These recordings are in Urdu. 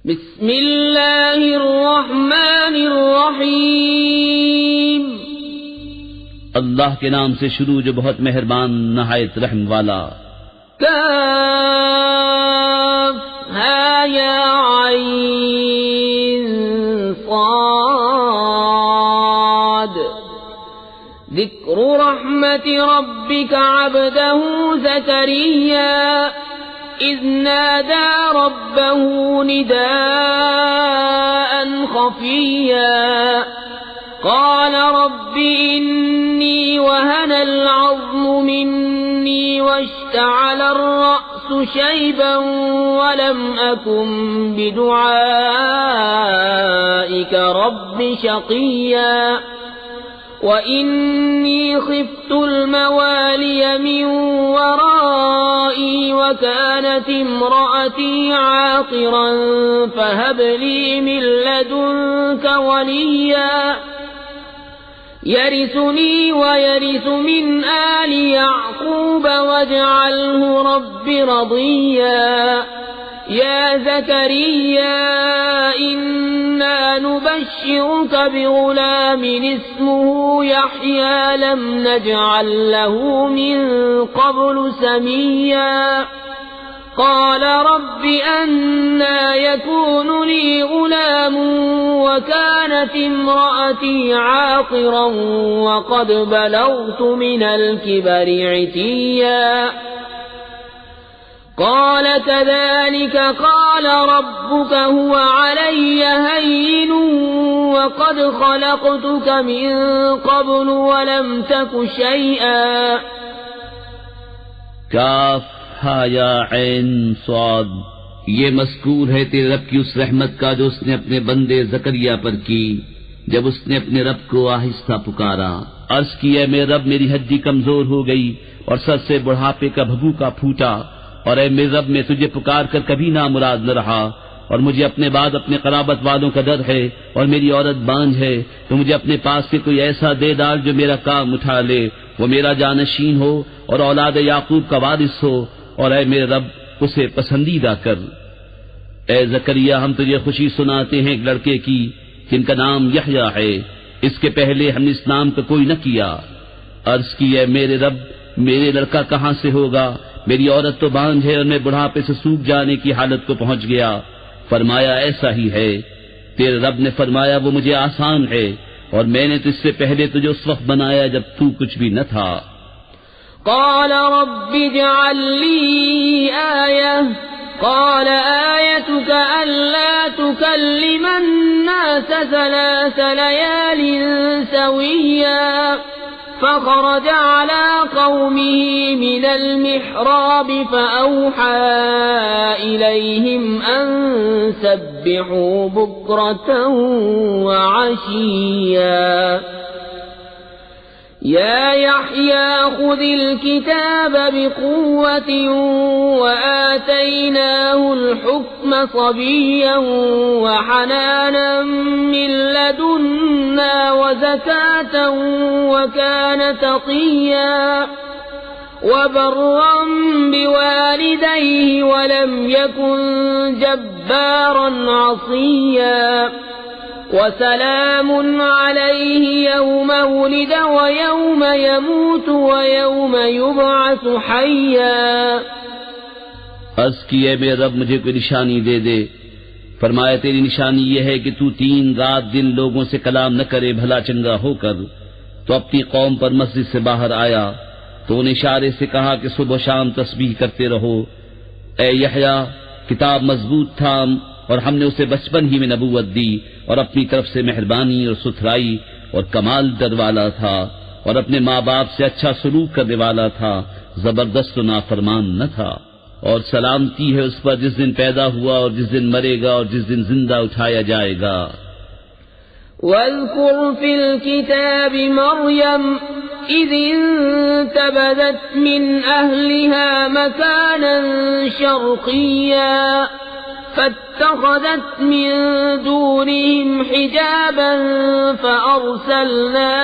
بسم اللہ الرحمن الرحیم اللہ کے نام سے شروع جو بہت مہربان نہایت رحم والا. کاف ہا یا عین صاد ذکر رحمت ربک عبدہ زکریا اذ نادى ربه نداء خفيا قال رب إني وهن العظم مني واشتعل الرأس شيبا ولم أكن بدعائك رب شقيا وإني خفت الموالي من ورائي وكانت امرأتي عاقرا فهب لي من لدنك وليا يرثني ويرث من آل يعقوب واجعله رب رضيا يا زكريا إنا نبشرك بغلام اسمه يحيى لم نجعل له من قبل سميا قال رب أنى يكون لي غلام وكانت امرأتي عاقرا وقد بلغت من الكبر عتيا قال كذلك قال ربك هو علي هين وقد خلقتك من قبل ولم تك شيئا. کاف ہا یا عین صاد. یہ مذکور ہے تیرے رب کی اس رحمت کا جو اس نے اپنے بندے زکریا پر کی جب اس نے اپنے رب کو آہستہ پکارا. عرض کی اے میرے رب میری ہڈی کمزور ہو گئی اور سر سے بڑھاپے کا بھبوکا پھوٹا، اور اے میرے رب میں تجھے پکار کر کبھی نامراد نہ رہا، اور مجھے اپنے بعد اپنے قرابت والوں کا ڈر ہے، اور میری عورت بانجھ ہے، تو مجھے اپنے پاس سے کوئی ایسا دے ڈال جو میرا کام اٹھا لے، وہ میرا جانشین ہو اور اولاد یعقوب کا وارث ہو، اور اے میرے رب اسے پسندیدہ کر. اے زکریا ہم تجھے خوشی سناتے ہیں ایک لڑکے کی جن کا نام یحییٰ ہے، اس کے پہلے ہم نے اس نام کا کوئی نہ کیا. عرض کی اے میرے رب میرے لڑکا کہاں سے ہوگا، میری عورت تو بانجھ ہے اور میں بڑھاپے سے سوکھ جانے کی حالت کو پہنچ گیا. فرمایا ایسا ہی ہے. تیرے رب نے فرمایا وہ مجھے آسان ہے، اور میں نے تو اس سے پہلے تجھے اس وقت بنایا جب تو کچھ بھی نہ تھا. قال رب اجعل لي آية قال آيتك ألا تكلم الناس 3 ليال سويا فخرج على قومه من المحراب فأوحى إليهم أن سبحوا بكرة وعشيا يا يحيى خذ الكتاب بقوة وآتيناه الحكم صبيا وحنانا من لدنا وزكاة وكان تقيا وبرا بوالديه ولم يكن جبارا عصيا وسلام عليه يوم ولد ويوم يموت ويوم يبعث حيا. عرض کی اے میرے رب مجھے کوئی نشانی دے دے. فرمایا تیری نشانی یہ ہے کہ تو 3 رات دن لوگوں سے کلام نہ کرے بھلا چنگا ہو کر. تو اپنی قوم پر مسجد سے باہر آیا تو انہیں اشارے سے کہا کہ صبح و شام تسبیح کرتے رہو. اے یحییٰ کتاب مضبوط تھام، اور ہم نے اسے بچپن ہی میں نبوت دی، اور اپنی طرف سے مہربانی اور ستھرائی اور کمال در والا تھا، اور اپنے ماں باپ سے اچھا سلوک کرنے والا تھا، زبردست و نافرمان نہ تھا. اور سلامتی ہے اس پر جس دن پیدا ہوا اور جس دن مرے گا اور جس دن زندہ اٹھایا جائے گا. واذكر في الكتاب مريم إذ انتبذت من أهلها مكانا شرقيا فاتخذت من دونهم حجابا فأرسلنا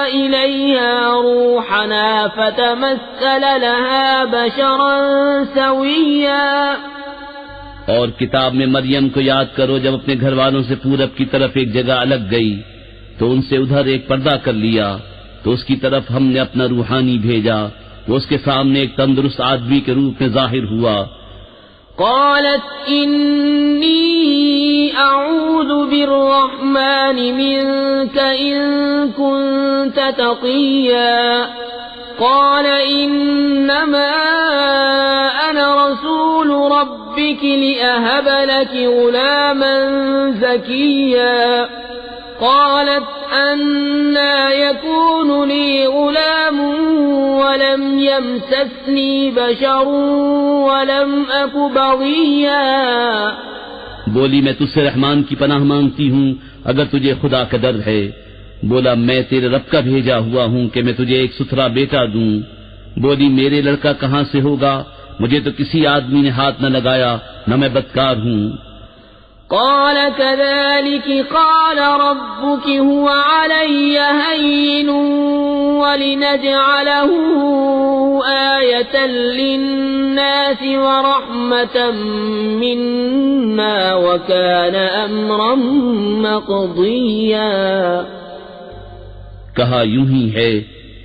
إليها روحنا فتمثل لها بشرا سويا اور کتاب میں مریم کو یاد کرو جب اپنے گھر والوں سے پورب کی طرف ایک جگہ الگ گئی تو ان سے ادھر ایک پردہ کر لیا، تو اس کی طرف ہم نے اپنا روحانی بھیجا، وہ اس کے سامنے ایک تندرست آدمی کے روپ میں ظاہر ہوا۔ قالت إني أعوذ بالرحمن منك إن كنت تقيا قال إنما أنا رسول ربك لأهب لك غلاما زكيا قالت أنى يكون لي غلام ولم يمسسني بشر ولم أك بغيا۔ بولی میں تجھ سے رحمان کی پناہ مانگتی ہوں اگر تجھے خدا کا ڈر ہے۔ بولا میں تیرے رب کا بھیجا ہوا ہوں کہ میں تجھے ایک ستھرا بیٹا دوں۔ بولی میرے لڑکا کہاں سے ہوگا، مجھے تو کسی آدمی نے ہاتھ نہ لگایا، نہ میں بدکار ہوں۔ قال كذلك قال ربك هو علي هين ولنجعله آية للناس ورحمة منا وكان أمرا مقضيا۔ کہا یوں ہی ہے،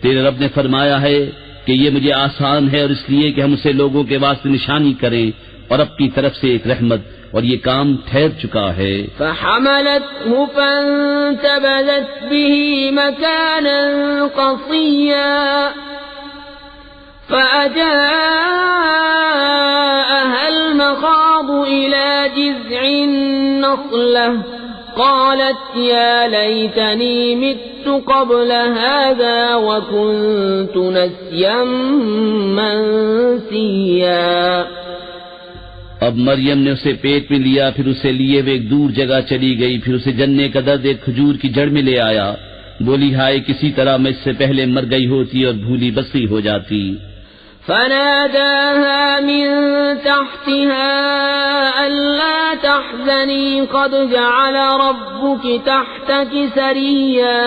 تیرے رب نے فرمایا ہے کہ یہ مجھے آسان ہے، اور اس لیے کہ ہم اسے لوگوں کے واسطے نشانی کریں اور اپنی طرف سے ایک رحمت، اور یہ کام ٹھہر چکا ہے۔ فحملته فانتبذت به مكانا قصيا فأجاءها المخاض إلى جذع النخلة قالت يا ليتني مت قبل هذا وكنت نسيا منسيا۔ اب مریم نے اسے پیٹ میں لیا، پھر اسے لیے وہ ایک دور جگہ چلی گئی، پھر اسے جننے کا درد ایک کھجور کی جڑ میں لے آیا۔ بولی ہائے کسی طرح میں اس سے پہلے مر گئی ہوتی اور بھولی بسری ہو جاتی۔ فناداها من تحتها ألا تحزني قد جعل ربك تحتك سريا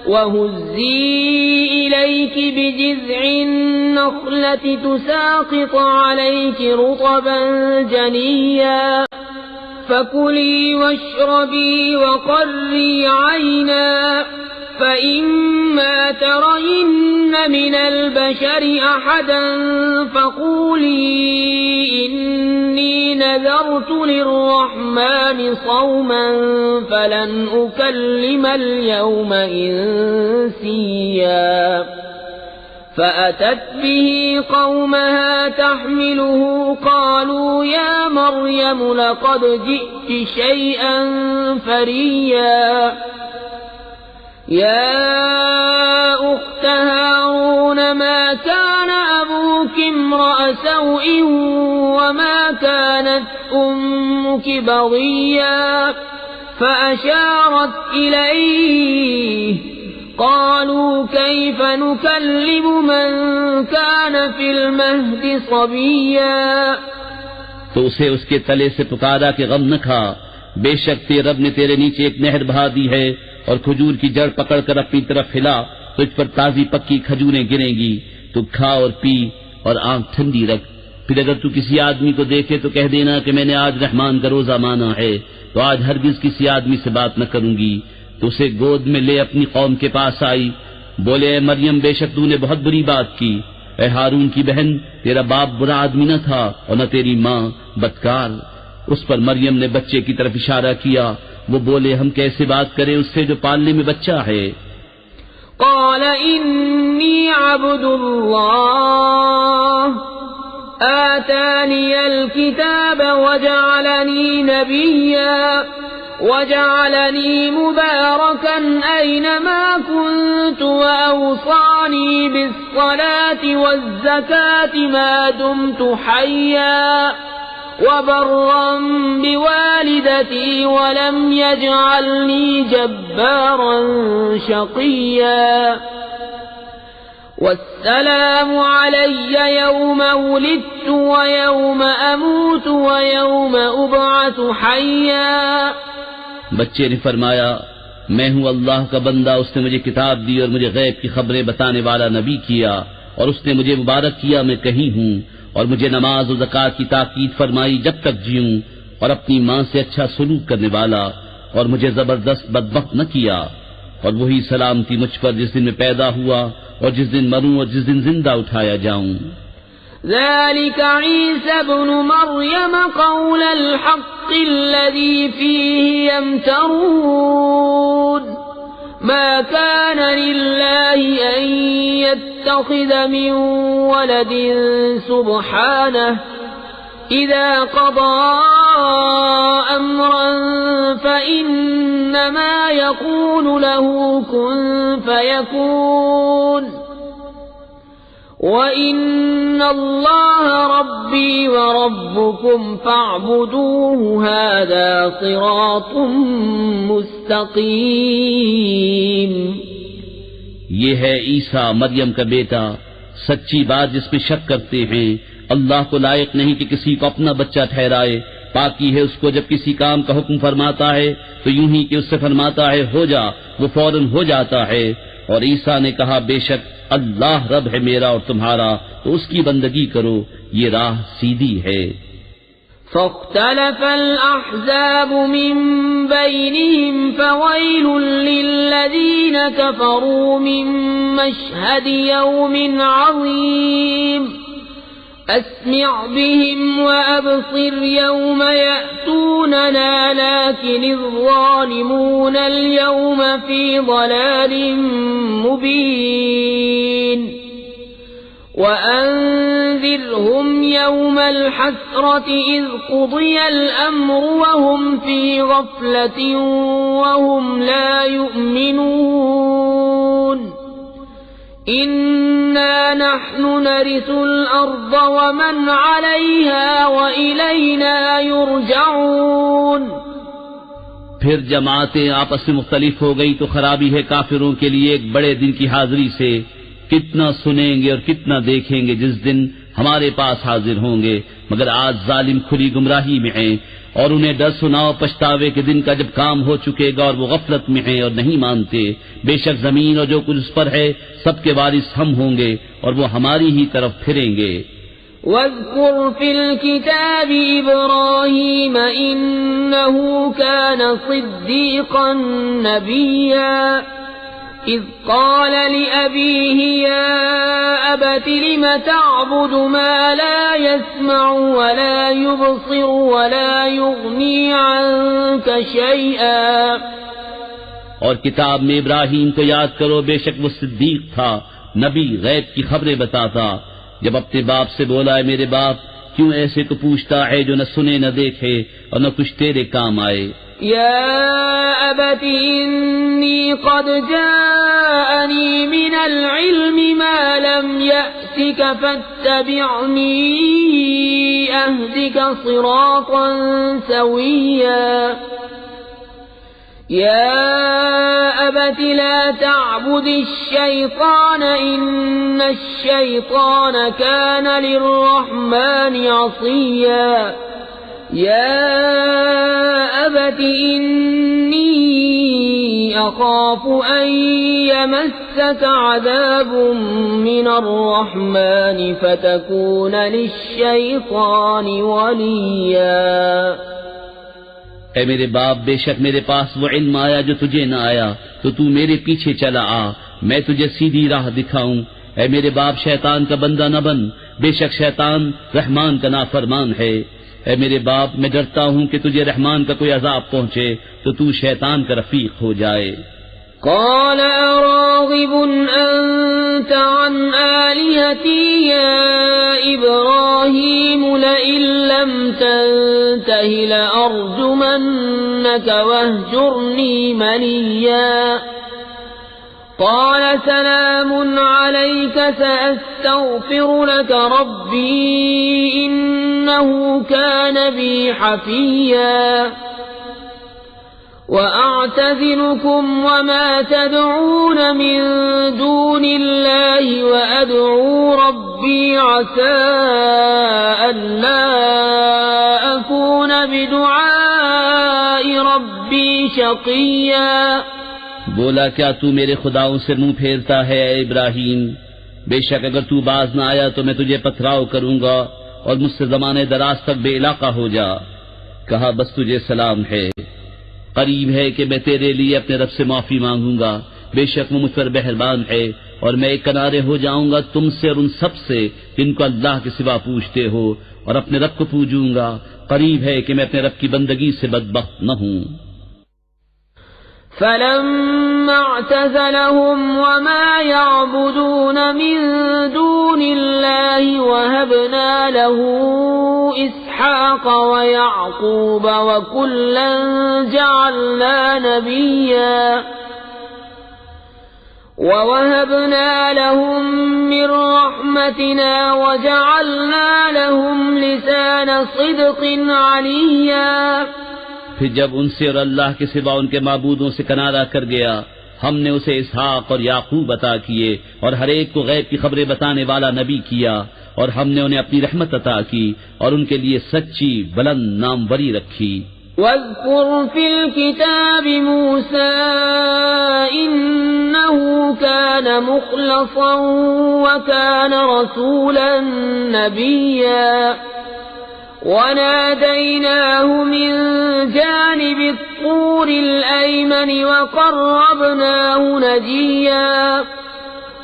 وهزي إليك بجذع النخلة تساقط عليك رطبا جنيا فكلي واشربي وقري عينا فإما ترين من البشر أحدا فقولي إني نذرت للرحمن صوما فلن أكلم اليوم إنسيا فأتت به قومها تحمله قالوا يا مريم لقد جئت شيئا فريا يا أخت هارون ما كان أبوك امرأ سوء وما كانت أمك بغيا فأشارت إليه قالوا كيف نكلم من كان في المهد صبيا۔ تو اسے اس کے تلے سے پکارا کہ غم نہ کھا، بے شک تیرے رب نے تیرے نیچے ایک نہر بہا دی ہے، اور کھجور کی جڑ پکڑ کر اپنی طرف ہلا تو اس پر تازی پکی کھجوریں گریں گی، تو کھا اور پی اور آنکھ ٹھنڈی رکھ۔ پھر اگر تو کسی آدمی کو دیکھے تو کہہ دینا کہ میں نے آج رحمان کا روزہ مانا ہے، تو آج ہرگز کسی آدمی سے بات نہ کروں گی۔ تو اسے گود میں لے اپنی قوم کے پاس آئی۔ بولے اے مریم بے شک تو نے بہت بری بات کی، اے ہارون کی بہن تیرا باپ برا آدمی نہ تھا اور نہ تیری ماں بدکار۔ اس پر مریم نے بچے کی طرف اشارہ کیا۔ وہ بولے ہم کیسے بات کریں اس سے جو پالنے میں بچہ ہے؟ قال انی عبد اللہ آتانی الکتاب وجعلنی نبیا وجعلنی مبارکا اینما كنت وأوصانی بالصلاة والزکاة ما دمت حیا وبرا بوالدتي ولم يجعلني جبارا شقيا والسلام علي يوم ولدت ويوم أموت ويوم أبعث حيا۔ بچے نے فرمایا میں ہوں اللہ کا بندہ، اس نے مجھے کتاب دی اور مجھے غیب کی خبریں بتانے والا نبی کیا، اور اس نے مجھے مبارک کیا میں کہیں ہوں، اور مجھے نماز و زکات کی تاکید فرمائی جب تک جیوں، اور اپنی ماں سے اچھا سلوک کرنے والا، اور مجھے زبردست بدبخت نہ کیا، اور وہی سلامتی مجھ پر جس دن میں پیدا ہوا اور جس دن مروں اور جس دن زندہ اٹھایا جاؤں۔ ذلك عيسى ابن مريم قول الحق الذي فيه يمترون ما كان لله أن يتخذ من ولد سبحانه إذا قضى أمرا فإنما يقول له كن فيكون وَإِنَّ اللَّهَ رَبِّي وَرَبُّكُمْ فَاعْبُدُوهُ هَذَا صِرَاطٌ مُسْتَقِيمٌ۔ یہ ہے عیسیٰ مریم کا بیٹا، سچی بات جس میں شک کرتے ہیں۔ اللہ کو لائق نہیں کہ کسی کو اپنا بچہ ٹھہرائے، پاکی ہے اس کو جب کسی کام کا حکم فرماتا ہے تو یوں ہی کہ اس سے فرماتا ہے ہو جا، وہ فوراً ہو جاتا ہے۔ اور عیسیٰ نے کہا بے شک اللہ رب ہے میرا اور تمہارا، تو اس کی بندگی کرو، یہ راہ سیدھی ہے۔ فاختلف الأحزاب من بينهم فويل للذين كفروا من مشهد يوم عظيم أسمع بهم وأبصر يوم يأتوننا لكن الظالمون اليوم في ضلال مبين وأنذرهم يوم الحسرة إذ قضي الأمر وهم في غفلة وهم لا يؤمنون إنا نحن نرث الأرض ومن عليها وإلينا يرجعون۔ پھر جماعتیں آپس میں مختلف ہو گئی تو خرابی ہے کافروں کے لیے ایک بڑے دن کی حاضری سے۔ کتنا سنیں گے اور کتنا دیکھیں گے جس دن ہمارے پاس حاضر ہوں گے، مگر آج ظالم کھلی گمراہی میں ہیں۔ اور انہیں ڈر سناؤ پچھتاوے کے دن کا جب کام ہو چکے گا اور وہ غفلت میں ہیں اور نہیں مانتے۔ بے شک زمین اور جو کچھ اس پر ہے سب کے وارث ہم ہوں گے اور وہ ہماری ہی طرف پھریں گے۔ واذكر في الكتاب إبراهيم إنه كان صديقا نبيا إذ قال لأبيه يا أبت لم تعبد ما لا يسمع ولا يبصر ولا يغني عنك شيئا۔ اور کتاب میں ابراہیم کو یاد کرو، بے شک وہ صدیق تھا، نبی، غیب کی خبریں بتاتا۔ جب اپنے باپ سے بولا ہے میرے باپ، کیوں ایسے کو پوچھتا ہے جو نہ سنے نہ دیکھے اور نہ کچھ تیرے کام آئے۔ يا أبت إني قد جاءني من العلم ما لم يأتك فاتبعني أهدك صراطا سويا يا أبت لا تعبد الشيطان إن الشيطان كان للرحمن عصيا يا أبت إني أخاف أن يمسك عذاب من الرحمن فتكون للشيطان وليا۔ اے میرے باپ، بے شک میرے پاس وہ علم آیا جو تجھے نہ آیا، تو تو میرے پیچھے چلا آ، میں تجھے سیدھی راہ دکھاؤں۔ اے میرے باپ، شیطان کا بندہ نہ بن، بے شک شیطان رحمان کا نافرمان ہے۔ اے میرے باپ، میں ڈرتا ہوں کہ تجھے رحمان کا کوئی عذاب پہنچے تو تو شیطان کا رفیق ہو جائے۔ قال أراغب أنت عن آلهتي يا إبراهيم لئن لم تنته لأرجمنك واهجرني مليا قال سلام عليك سأستغفر لك ربي إنه كان بي حفيا وأعتزلكم وما تدعون من دون الله وأدعو ربي عسى ألا أكون بدعاء ربي شقيا۔ بولا کیا تو میرے خداؤں سے منہ پھیرتا ہے اے ابراہیم؟ بے شک اگر تو باز نہ آیا تو میں تجھے پتھراؤ کروں گا اور مجھ سے زمانے دراز تک بے علاقہ ہو جا۔ کہا بس تجھے سلام ہے، قریب ہے کہ میں تیرے لیے اپنے رب سے معافی مانگوں گا، بے شک وہ مجھ پر مہربان ہے، اور میں ایک کنارے ہو جاؤں گا تم سے اور ان سب سے جن کو اللہ کے سوا پوجتے ہو، اور اپنے رب کو پوجوں گا۔ قریب ہے کہ میں اپنے رب کی بندگی سے بدبخت نہ ہوں۔ فلما اعتزلهم وما يعبدون من دون الله وهبنا له إسحاق ويعقوب وكلا جعلنا نبيا ووهبنا لهم من رحمتنا وجعلنا لهم لسان صدق عليا۔ پھر جب ان سے اور اللہ کے سوا ان کے معبودوں سے کنارہ کر گیا، ہم نے اسے اسحاق اور یعقوب عطا کیے اور ہر ایک کو غیب کی خبریں بتانے والا نبی کیا، اور ہم نے انہیں اپنی رحمت عطا کی اور ان کے لیے سچی بلند ناموری رکھی۔ واذكر في الكتاب موسى إنه كان مخلصا وكان رسولا نبيا وناديناه من جانب الطور الأيمن وقربناه نجيا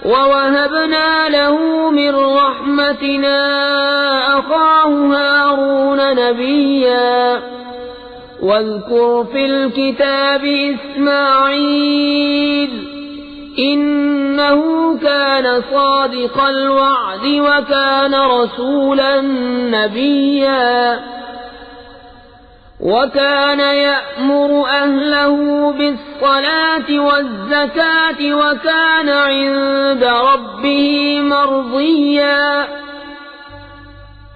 ووهبنا له من رحمتنا أخاه هارون نبيا واذكر في الكتاب إسماعيل إنه كان صادق الوعد وكان رسولا نبيا وكان يأمر أهله بالصلاة والزكاة وكان عند ربه مرضيا۔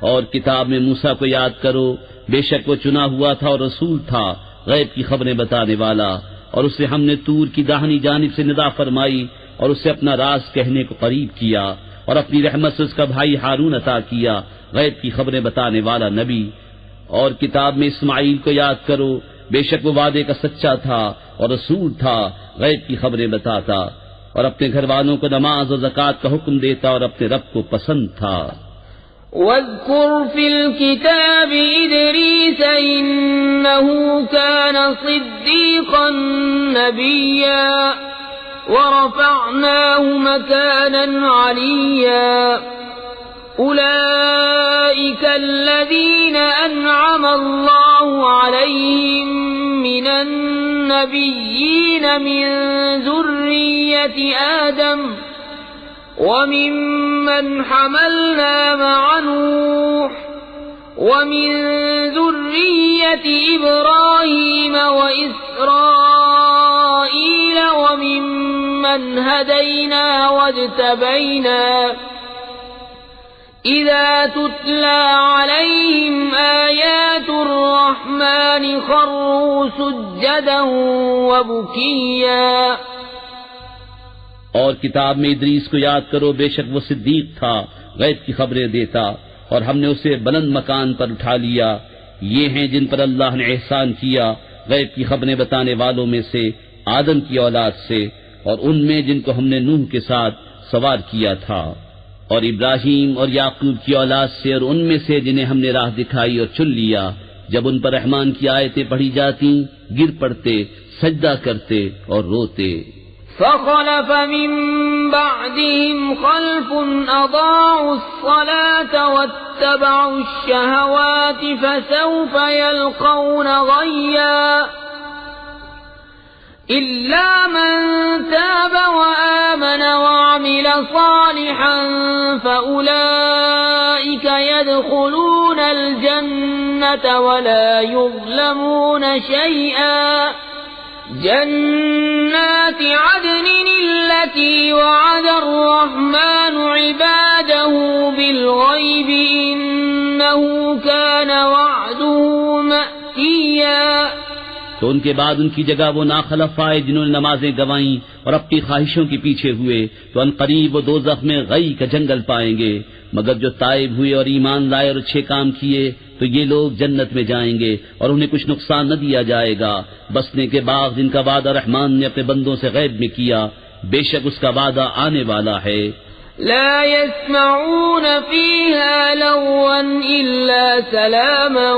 اور کتاب میں موسیٰ کو یاد کرو، بے شک وہ چنا ہوا تھا اور رسول تھا، غیب کی خبریں بتانے والا، اور اسے ہم نے طور کی داہنی جانب سے ندا فرمائی اور اسے اپنا راز کہنے کو قریب کیا، اور اپنی رحمت سے اس کا بھائی ہارون عطا کیا، غیب کی خبریں بتانے والا نبی۔ اور کتاب میں اسماعیل کو یاد کرو، بے شک وہ وعدے کا سچا تھا اور رسول تھا، غیب کی خبریں بتاتا، اور اپنے گھر والوں کو نماز اور زکوٰۃ کا حکم دیتا اور اپنے رب کو پسند تھا۔ واذكر في الكتاب إدريس إنه كان صديقا نبيا ورفعناه مكانا عليا أولئك الذين أنعم الله عليهم من النبيين من ذرية آدم وممن حملنا مع نوح ومن ذرية إبراهيم وإسرائيل وممن هدينا واجتبينا إذا تتلى عليهم آيات الرحمن خروا سجدا وبكيا۔ اور کتاب میں ادریس کو یاد کرو، بے شک وہ صدیق تھا، غیب کی خبریں دیتا، اور ہم نے اسے بلند مکان پر اٹھا لیا۔ یہ ہیں جن پر اللہ نے احسان کیا، غیب کی خبریں بتانے والوں میں سے آدم کی اولاد سے، اور ان میں جن کو ہم نے نوح کے ساتھ سوار کیا تھا، اور ابراہیم اور یعقوب کی اولاد سے، اور ان میں سے جنہیں ہم نے راہ دکھائی اور چن لیا۔ جب ان پر رحمان کی آیتیں پڑھی جاتی گر پڑتے، سجدہ کرتے اور روتے۔ فخلف من بعدهم خلف أضاعوا الصلاة واتبعوا الشهوات فسوف يلقون غيا إلا من تاب وآمن وعمل صالحا فأولئك يدخلون الجنة ولا يظلمون شيئا جنات عدن التي وعد الرحمن عباده بالغيب إنه كان وعده مأتيا۔ تو ان کے بعد ان کی جگہ وہ ناخلف آئے جنہوں نے نمازیں گوائیں اور اپنی خواہشوں کے پیچھے ہوئے، تو ان قریب وہ دوزخ میں غی کا جنگل پائیں گے، مگر جو تائب ہوئے اور ایمان لائے اور اچھے کام کیے تو یہ لوگ جنت میں جائیں گے اور انہیں کچھ نقصان نہ دیا جائے گا۔ بسنے کے باغ جن کا وعدہ رحمان نے اپنے بندوں سے غیب میں کیا، بے شک اس کا وعدہ آنے والا ہے۔ لا يسمعون فيها لغوا إلا سلاما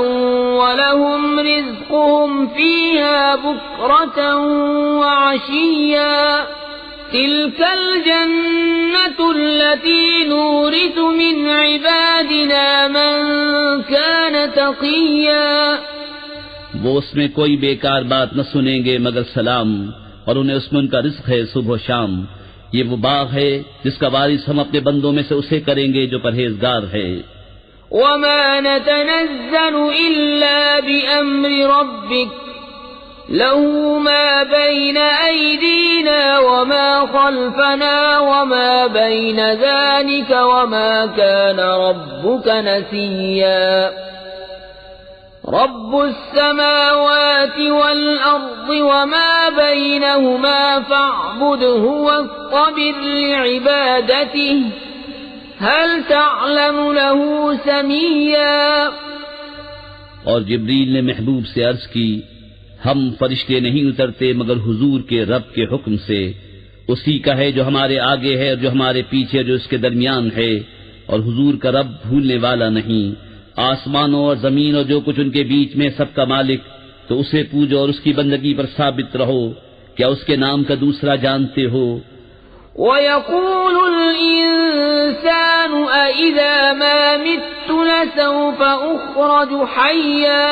ولهم رزقهم فيها بكرة وعشيا تلك الجنة التي نورث من عبادنا من كان تقيا. وہ اس میں کوئی بیکار بات نہ سنیں گے مگر سلام، اور انہیں اس میں ان کا رزق ہے صبح و شام. یہ وہ باغ ہے جس کا وارث ہم اپنے بندوں میں سے اسے کریں گے جو پرہیزگار ہے. وما نتنزل إلا بأمر ربك له ما بين أيدينا وما خلفنا وما بين ذلك وما كان ربك نسيا. رب السماوات والأرض وما بينهما فاعبده واصطبر لعبادته هل تعلم له سميا. اور جبریل نے محبوب سے عرض کی، ہم فرشتے نہیں اترتے مگر حضور کے رب کے حکم سے. اسی کا ہے جو ہمارے آگے ہے اور جو ہمارے پیچھے جو اس کے درمیان ہے، اور حضور کا رب بھولنے والا نہیں. آسمانوں اور زمین اور جو کچھ ان کے بیچ میں سب کا مالک، تو اسے پوجو اور اس کی بندگی پر ثابت رہو. کیا اس کے نام کا دوسرا جانتے ہو؟ وَيَقُولُ الْإِنسَانُ أَإِذَا مَا مِتُّ لَسَوْفَ أُخْرَجُ حَيًّا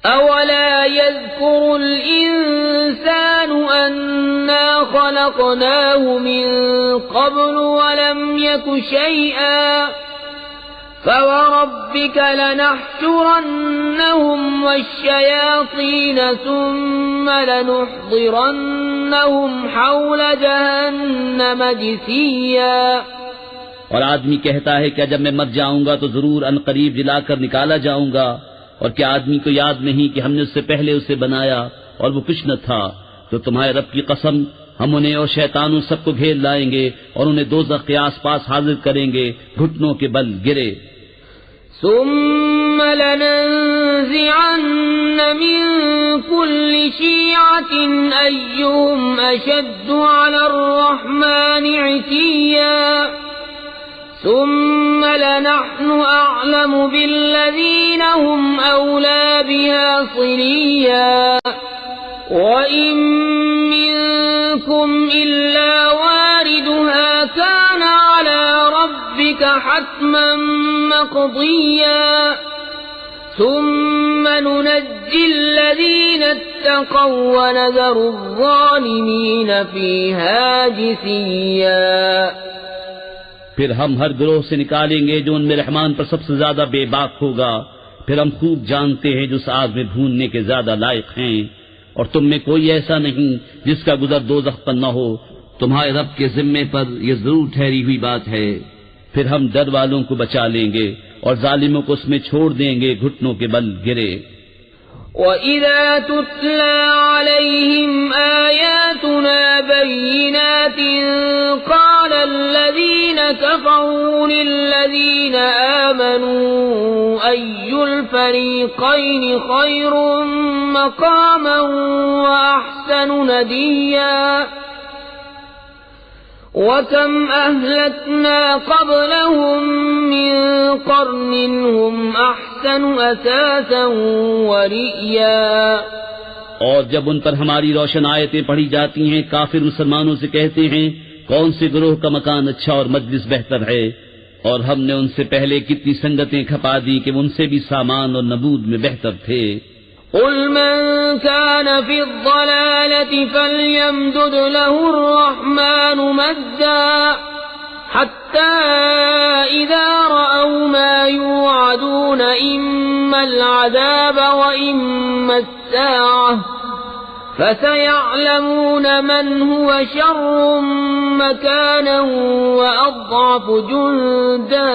أَوَلَا يَذْكُرُ الْإِنسَانُ أَنَّا خَلَقْنَاهُ مِن قَبْلُ وَلَمْ يَكُ شَيْئًا فَوَرَبِّكَ لَنَحْشُرَنَّهُمْ وَالشَّيَاطِينَ ثُمَّ لَنُحْضِرَنَّهُمْ حَوْلَ جَهَنَّمَ جِثِيًّا. اور آدمی کہتا ہے کہ جب میں مر جاؤں گا تو ضرور ان قریب جلا کر نکالا جاؤں گا. اور کیا آدمی کو یاد نہیں کہ ہم نے اس سے پہلے اسے بنایا اور وہ کچھ نہ تھا؟ تو تمہارے رب کی قسم، ہم انہیں اور شیطانوں سب کو گھیر لائیں گے اور انہیں دوزخ کے آس پاس حاضر کریں گے گھٹنوں کے بل گرے. ثم لننزعن من كل شيعة أيهم أشد على الرحمن عتيا ثم لنحن أعلم بالذين هم أولى بها صليا وإن منكم إلا واردها كان على ربك حتما مقضيا ثم ننجي الذين اتقوا ونذر الظالمين فيها جثيا. پھر ہم ہر گروہ سے نکالیں گے جو ان میں رحمان پر سب سے زیادہ بے باک ہوگا. پھر ہم خوب جانتے ہیں جو اس آگ میں بھوننے کے زیادہ لائق ہیں. اور تم میں کوئی ایسا نہیں جس کا گزر دوزخ پر نہ ہو. تمہارے رب کے ذمے پر یہ ضرور ٹھہری ہوئی بات ہے. پھر ہم ڈر والوں کو بچا لیں گے اور ظالموں کو اس میں چھوڑ دیں گے گھٹنوں کے بل گرے. وَإِذَا تُتْلَى عَلَيْهِمْ آيَاتُنَا بَيِّنَاتٍ قَالَ الَّذِينَ كَفَرُوا لِلَّذِينَ آمَنُوا أَيُّ الْفَرِيقَيْنِ خَيْرٌ مَقَامًا وَأَحْسَنُ نَدِيًّا وَكَمْ أَهْلَكْنَا قَبْلَهُمْ مِنْ قَرْنٍ هُمْ أَحْسَنُ أَثَاثًا وَرِئْيًا. اور جب ان پر ہماری روشن آیتیں پڑھی جاتی ہیں کافر مسلمانوں سے کہتے ہیں کون سے گروہ کا مکان اچھا اور مجلس بہتر ہے. اور ہم نے ان سے پہلے کتنی سنگتیں کھپا دی کہ وہ ان سے بھی سامان اور نبود میں بہتر تھے. قل من كان في الضلالة فليمدد له الرحمن مدا حتى إذا رأوا ما يوعدون إما العذاب وإما الساعة فسيعلمون من هو شر مكانا وأضعف جندا.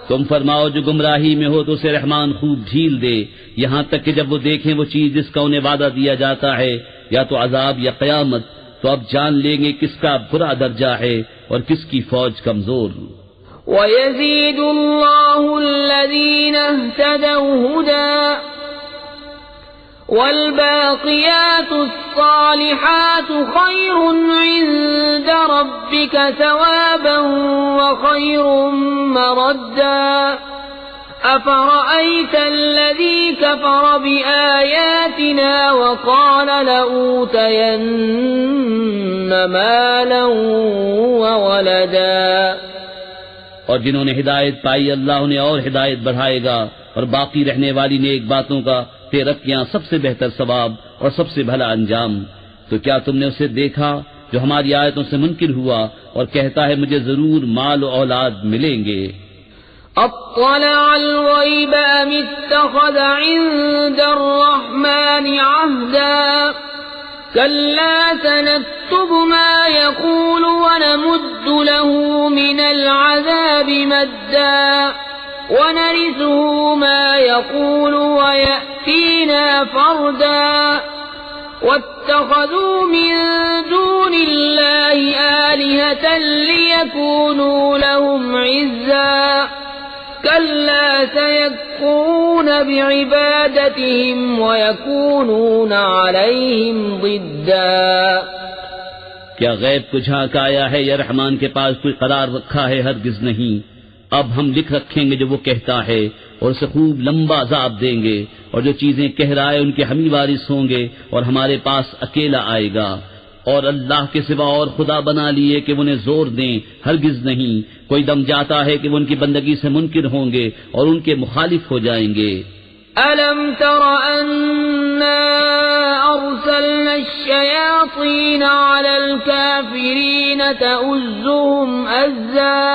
تم فرماؤ جو گمراہی میں ہو تو اسے رحمان خوب ڈھیل دے یہاں تک کہ جب وہ دیکھیں وہ چیز جس کا انہیں وعدہ دیا جاتا ہے یا تو عذاب یا قیامت تو اب جان لیں گے کس کا برا درجہ ہے اور کس کی فوج کمزور. وَيَزِيدُ اللَّهُ الَّذِينَ اهْتَدَوْا هُدًى والباقيات الصالحات خير عند ربك ثوابا وخير مردا أفرأيت الذي كفر بآياتنا وقال لأوتين مالا وولدا. اور جنہوں نے ہدایت پائی اللہ انہیں اور ہدایت بڑھائے گا، اور باقی رہنے والی نیک باتوں کا تیرے یہاں سب سے بہتر ثواب اور سب سے بھلا انجام. تو کیا تم نے اسے دیکھا جو ہماری آیتوں سے منکر ہوا اور کہتا ہے مجھے ضرور مال و اولاد ملیں گے؟ اطلع الغیب ام اتخذ عند الرحمن عهدا كلا سنكتب ما يقول ونمد له من العذاب مدا ونرثه ما يقول ويأتينا فردا واتخذوا من دون الله آلهة ليكونوا لهم عزا كلا سيكفرون بعبادتهم ويكونون عليهم ضدا. کیا غیب کو جھانک آیا ہے یا رحمان کے پاس کوئی قرار رکھا ہے؟ ہرگز نہیں. اب ہم لکھ رکھیں گے جو وہ کہتا ہے اور اسے خوب لمبا عذاب دیں گے، اور جو چیزیں کہہ رہا ہے ان کے ہم ہی وارث ہوں گے اور ہمارے پاس اکیلا آئے گا. اور اللہ کے سوا اور خدا بنا لیے کہ انہیں زور دیں، ہرگز نہیں. کوئی دم جاتا ہے کہ وہ ان کی بندگی سے منکر ہوں گے اور ان کے مخالف ہو جائیں گے. أَلَمْ تَرَ أَنَّا أَرْسَلْنَا الشَّيَاطِينَ عَلَى الْكَافِرِينَ تَؤُزُّهُمْ أَزًّا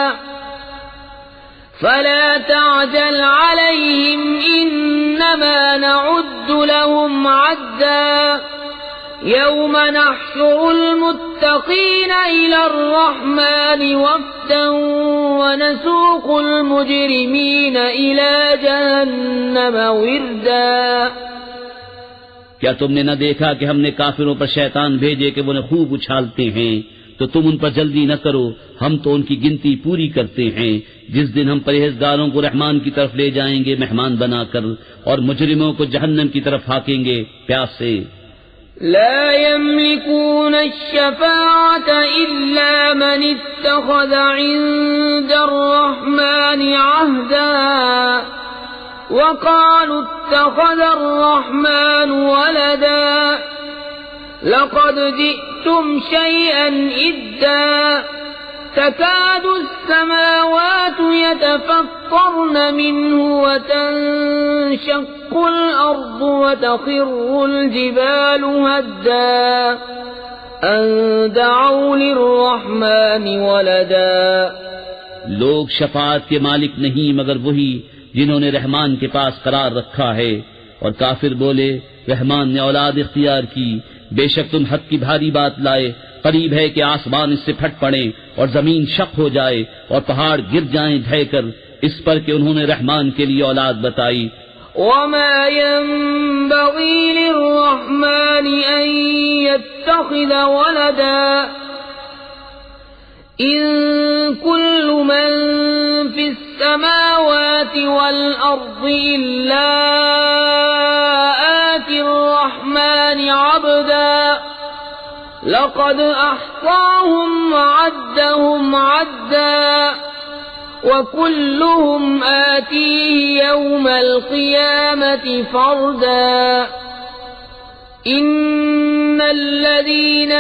فَلَا تَعْجَلْ عَلَيْهِمْ إِنَّمَا نَعُدُّ لَهُمْ عَدًّا يَوْمَ نَحْشُرُ الْمُتَّقِينَ إِلَى الرَّحْمَنِ وَفْدًا وَنَسُوقُ الْمُجْرِمِينَ إِلَى جَهَنَّمَ وِرْدًا. کیا تم نے نہ دیکھا کہ ہم نے کافروں پر شیطان بھیجے کہ وہ انہیں خوب اچھالتے ہیں؟ تو تم ان پر جلدی نہ کرو، ہم تو ان کی گنتی پوری کرتے ہیں. جس دن ہم پرہیزگاروں کو رحمان کی طرف لے جائیں گے مہمان بنا کر، اور مجرموں کو جہنم کی طرف ہاکیں گے پیاسے. لا يملكون الشفاعة إلا من اتخذ عند الرحمن عهدا وقالوا اتخذ الرحمن ولدا لقد جئتم شيئا إدا تكاد السماوات يتفطرن منه وتنشق الأرض وتخر الجبال هدا أن دعوا للرحمن ولدا. لوگ شفاعت کے مالک نہیں مگر وہی جنہوں نے رحمان کے پاس قرار رکھا ہے. اور کافر بولے رحمان نے اولاد اختیار کی. بے شک تم حق کی بھاری بات لائے، قریب ہے کہ آسمان اس سے پھٹ پڑے اور زمین شق ہو جائے اور پہاڑ گر جائیں ڈھہ کر، اس پر کہ انہوں نے رحمان کے لیے اولاد بتائی. وما ينبغي للرحمن أن يتخذ ولدا إن كل من في السماوات والأرض إلا آتي الرحمن عبدا لقد أحصاهم وعدهم عدا وكلهم آتيه يوم القيامة فردا. إن الذين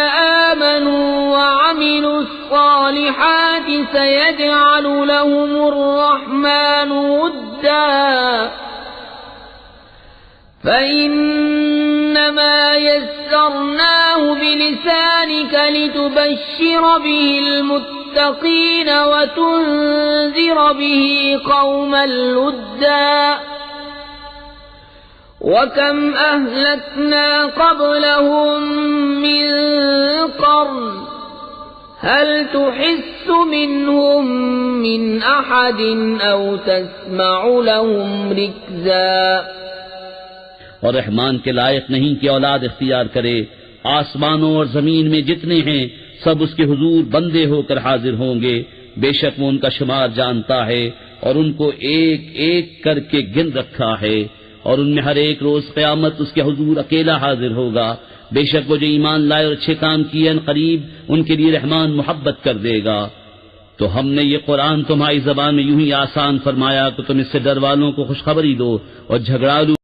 آمنوا وعملوا الصالحات سيجعل لهم الرحمن ودا فإنما يسرناه بلسانك لتبشر به المتقين وتنذر به قوما لدا. وكم أهلكنا قبلهم من قرن هل تحس منهم من أحد أو تسمع لهم ركزا. اور رحمان کے لائق نہیں کہ اولاد اختیار کرے. آسمانوں اور زمین میں جتنے ہیں سب اس کے حضور بندے ہو کر حاضر ہوں گے. بے شک وہ ان کا شمار جانتا ہے اور ان کو ایک ایک کر کے گن رکھا ہے. اور ان میں ہر ایک روز قیامت اس کے حضور اکیلا حاضر ہوگا. بے شک وہ جو ایمان لائے اور اچھے کام کیے ان قریب ان کے لیے رحمان محبت کر دے گا. تو ہم نے یہ قرآن تمہاری زبان میں یوں ہی آسان فرمایا کہ تم اس سے ڈر والوں کو خوشخبری دو اور جھگڑالو